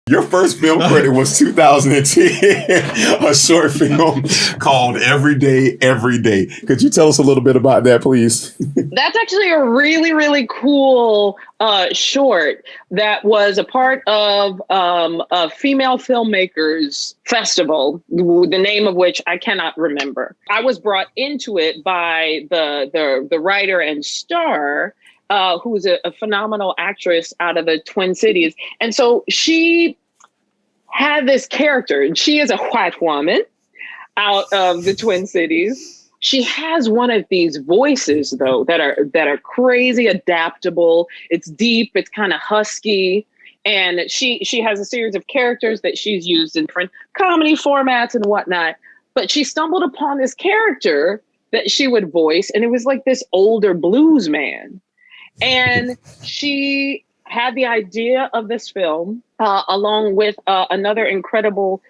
Your first film credit was 2010, a short film called Every Day, Every Day. Could you tell us a little bit about that, please? That's actually a really, really cool short that was a part of a female filmmakers festival, the name of which I cannot remember. I was brought into it by the writer and star, who's a phenomenal actress out of the Twin Cities. And so she had this character, and she is a white woman out of the Twin Cities. She has one of these voices, though, that are crazy adaptable. It's deep, it's kind of husky. And she has a series of characters that she's used in different comedy formats and whatnot. But she stumbled upon this character that she would voice, and it was like this older blues man. And she had the idea of this film along with another incredible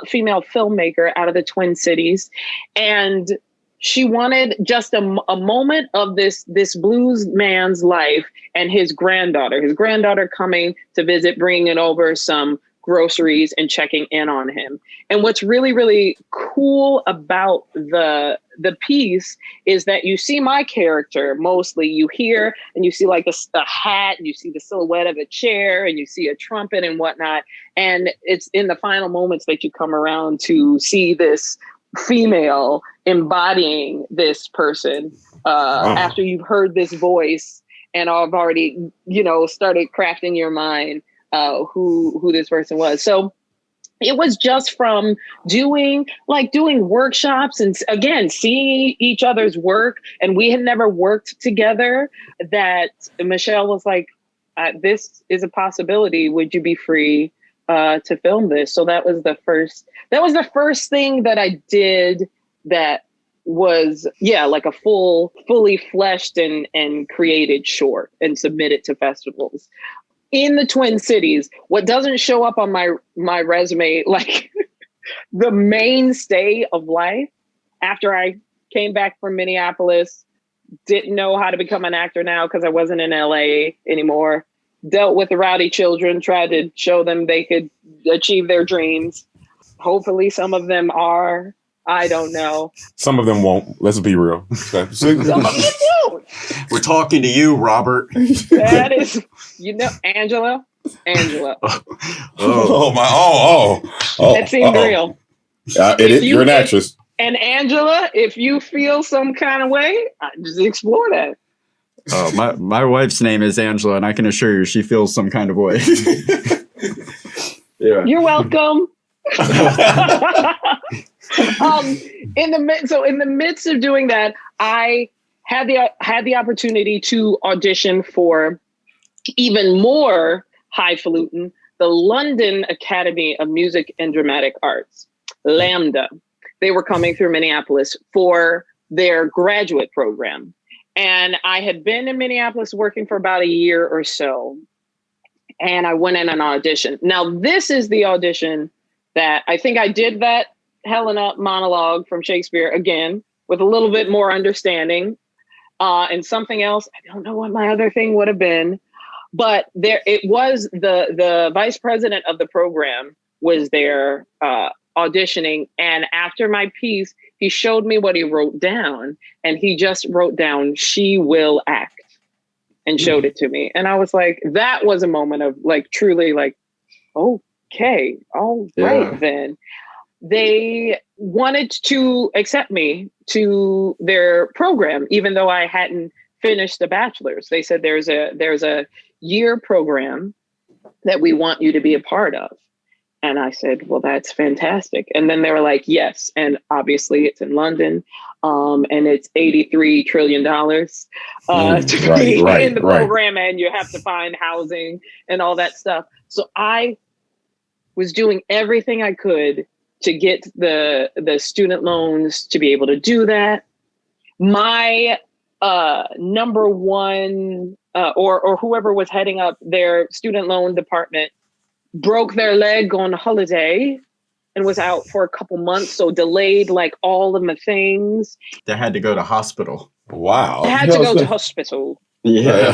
female filmmaker out of the Twin Cities. And she wanted just a moment of this blues man's life and his granddaughter coming to visit, bringing over some groceries and checking in on him. And what's really, really cool about the piece is that you see my character mostly. You hear and you see like a hat, and you see the silhouette of a chair, and you see a trumpet and whatnot. And it's in the final moments that you come around to see this female embodying this person after you've heard this voice and I've already, started crafting your mind who this person was. So it was just from doing workshops and, again, seeing each other's work. And we had never worked together, that Michelle was like, this is a possibility. Would you be free to film this? So that was the first thing that I did that was, like a fully fleshed and created short and submitted to festivals. In the Twin Cities, what doesn't show up on my resume, like the mainstay of life, after I came back from Minneapolis, didn't know how to become an actor now because I wasn't in LA anymore, dealt with the rowdy children, tried to show them they could achieve their dreams. Hopefully some of them are. I don't know. Some of them won't. Let's be real. Some of them won't. We're talking to you, Robert. That is, Angela. Oh. That seemed real. You're an actress. And Angela, if you feel some kind of way, just explore that. Oh, my wife's name is Angela, and I can assure you she feels some kind of way. Yeah. You're welcome. In the midst of doing that, I had the opportunity to audition for even more highfalutin, the London Academy of Music and Dramatic Arts, LAMDA. They were coming through Minneapolis for their graduate program. And I had been in Minneapolis working for about a year or so. And I went in an audition. Now, this is the audition that I think I did that Helena monologue from Shakespeare again with a little bit more understanding and something else. I don't know what my other thing would have been, but it was the vice president of the program was there auditioning. And after my piece, he showed me what he wrote down, and he just wrote down, "She will act," and showed it to me. And I was like, that was a moment of like, truly like, okay, all right then. They wanted to accept me to their program, even though I hadn't finished the bachelor's. They said there's a year program that we want you to be a part of. And I said, well, that's fantastic. And then they were like, yes. And obviously it's in London, and it's $83 trillion to be in the program, and you have to find housing and all that stuff. So I was doing everything I could to get the student loans to be able to do that. My number one, or whoever was heading up their student loan department, broke their leg on holiday and was out for a couple months. So delayed like all of the things. They had to go to hospital. Wow. They had to go to hospital. Yeah.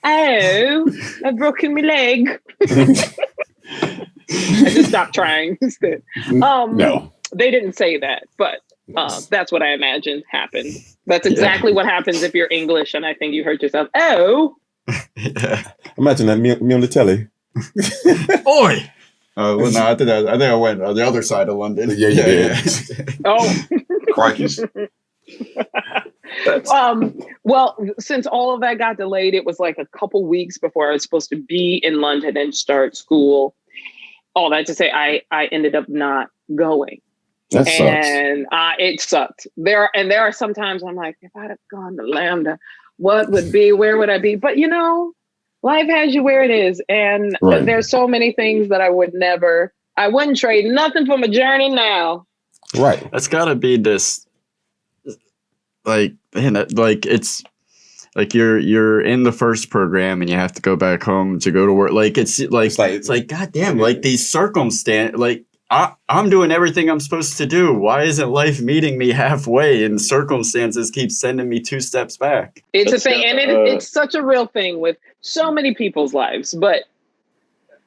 Oh, I've broken my leg. I just stopped trying instead. No. They didn't say that, but that's what I imagine happened. That's exactly what happens if you're English and I think you hurt yourself. Oh. Imagine that me on the telly. Oi! Well, no, I think I went on the other side of London. Yeah, you did. Oh. Crikey. Well, since all of that got delayed, it was like a couple weeks before I was supposed to be in London and start school. All that to say, I ended up not going. That sucks. And it sucked. There are some times I'm like, if I'd have gone to Lambda, where would I be? But life has you where it is. And there's so many things that I wouldn't trade nothing from a journey now. Right. That's gotta be this, like, man, like it's like you're in the first program and you have to go back home to go to work. Like it's like goddamn, like these circumstance, like I'm doing everything I'm supposed to do. Why isn't life meeting me halfway? And circumstances keep sending me 2 steps back. It's a thing, and it's such a real thing with so many people's lives, but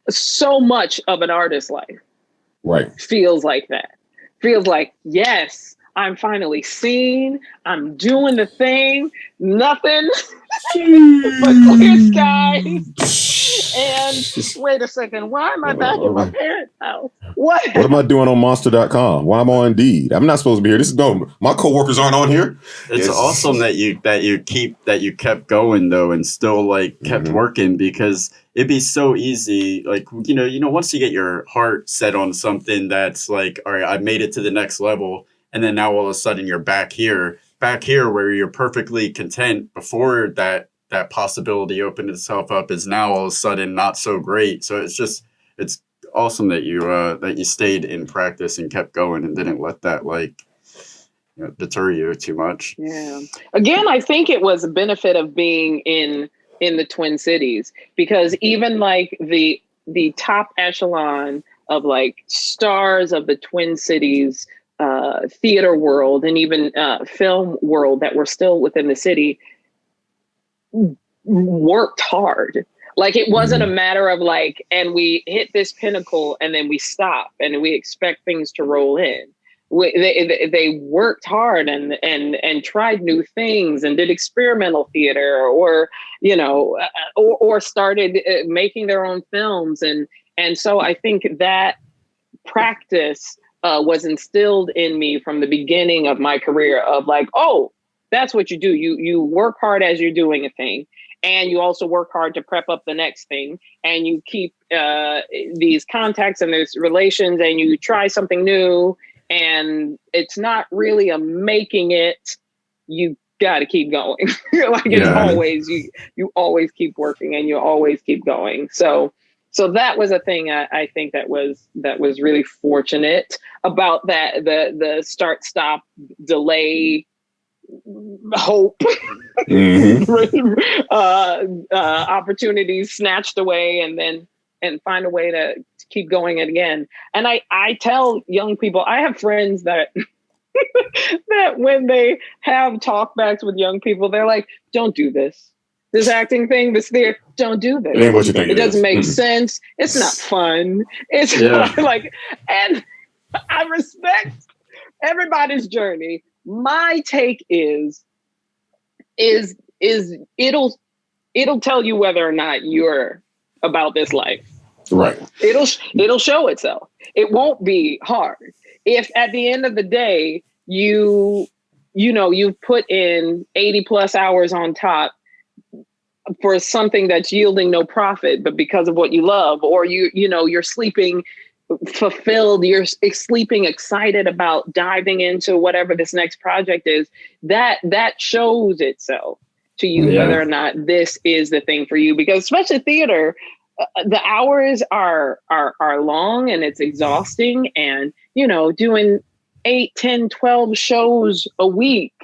so much of an artist's life, feels like that. Feels like, yes, I'm finally seen. I'm doing the thing. Nothing but clear skies. And wait a second, why am I back in my parents' house? What am I doing on Monster.com? Why am I on Indeed? I'm not supposed to be here. My coworkers aren't on here. It's awesome that you kept going though, and still like kept working, because it'd be so easy. Like, once you get your heart set on something that's like, all right, I made it to the next level. And then now all of a sudden you're back here where you're perfectly content before that possibility opened itself up, is now all of a sudden not so great. So it's awesome that you stayed in practice and kept going and didn't let that deter you too much. Yeah. Again, I think it was a benefit of being in the Twin Cities, because even like the top echelon of like stars of the Twin Cities theater world and even film world that were still within the city worked hard. Like, it wasn't a matter of like, and we hit this pinnacle and then we stop and we expect things to roll in. They worked hard and tried new things and did experimental theater, or started making their own films, and so I think that practice was instilled in me from the beginning of my career, of like, oh, that's what you do. You work hard as you're doing a thing, and you also work hard to prep up the next thing, and you keep these contacts and these relations, and you try something new, and it's not really a making it. You got to keep going. It's always, you always keep working and you always keep going. So that was a thing I think that was really fortunate about that, the start, stop, delay, hope, opportunities snatched away, and find a way to keep going again. And I tell young people, I have friends that that when they have talkbacks with young people, they're like, don't do this. This acting thing, this theater, don't do this. It ain't what you think it doesn't make sense. It's not fun. It's not like, and I respect everybody's journey. My take is it'll tell you whether or not you're about this life. Right. It'll show itself. It won't be hard. If at the end of the day, you've put in 80 plus hours on top for something that's yielding no profit, but because of what you love, or you're sleeping fulfilled, you're sleeping excited about diving into whatever this next project is, that shows itself to you whether or not this is the thing for you. Because especially theater, the hours are long and it's exhausting, and doing 8, 10, 12 shows a week.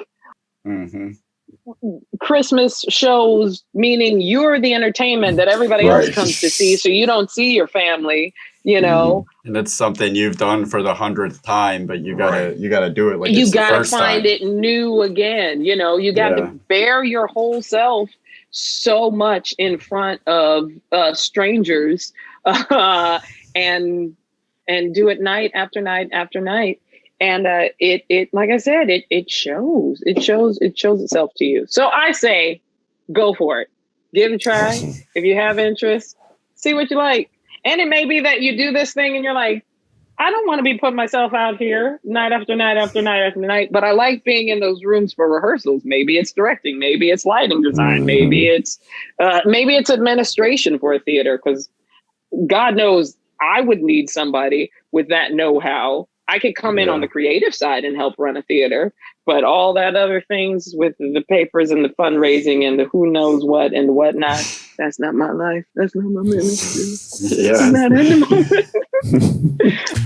Christmas shows, meaning you're the entertainment that everybody else comes to see, so you don't see your family, and it's something you've done for the 100th time, but you gotta do it like you it's gotta the first find time. it new again. You got to bear your whole self so much in front of strangers and do it night after night after night. And it like I said, it shows itself to you. So I say, go for it. Give it a try. Awesome. If you have interest, see what you like. And it may be that you do this thing and you're like, I don't want to be putting myself out here night after night after night after night, but I like being in those rooms for rehearsals. Maybe it's directing, maybe it's lighting design, maybe it's administration for a theater, because God knows I would need somebody with that know-how. I could come in on the creative side and help run a theater, but all that other things with the papers and the fundraising and the who knows what and whatnot, that's not my life. That's not my ministry. Yeah. Not in the moment.